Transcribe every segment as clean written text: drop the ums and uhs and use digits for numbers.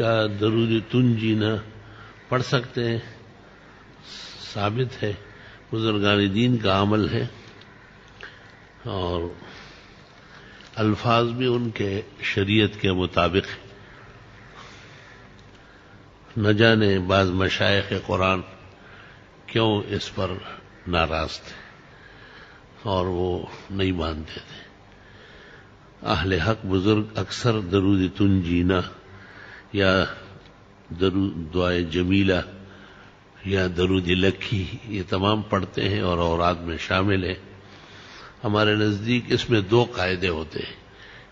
کیا درود تنجینا پڑھ سکتے ہیں؟ ثابت ہے، بزرگان دین کا عمل ہے، اور الفاظ بھی ان کے شریعت کے مطابق ہیں۔ نہ جانے بعض مشائخ قرآن کیوں اس پر ناراض تھے اور وہ نہیں مانتے تھے۔ اہل حق بزرگ اکثر درود تنجینا یا درود دعائے جمیلہ یا درود لکھی یہ تمام پڑھتے ہیں اور اوراد میں شامل ہیں۔ ہمارے نزدیک اس میں دو قاعدے ہوتے ہیں۔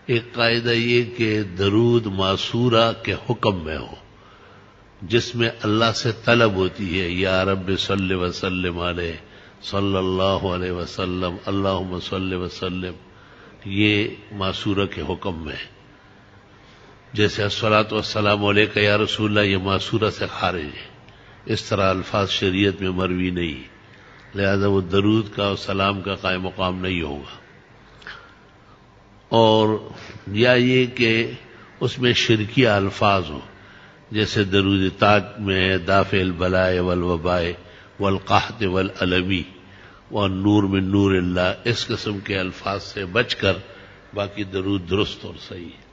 ایک قاعدہ یہ کہ درود ماسورہ کے حکم میں ہو، جس میں اللہ سے طلب ہوتی ہے، یا رب صلی وسلم علیہ صلی اللہ علیہ وسلم اللہم صلی وسلم، یہ ماسورہ کے حکم میں ہے۔ جیسے الصلاۃ والسلام علیک یا رسول اللہ، یہ ماسورہ سے خارج ہے، اس طرح الفاظ شریعت میں مروی نہیں، لہذا وہ درود کا اور سلام کا قائم مقام نہیں ہوگا۔ اور یا یہ کہ اس میں شرکیہ الفاظ ہوں، جیسے درود تاج میں دافع البلاء والوباء والقحط والالمی والنور من نور اللہ، اس قسم کے الفاظ سے بچ کر باقی درود درست اور صحیح ہے۔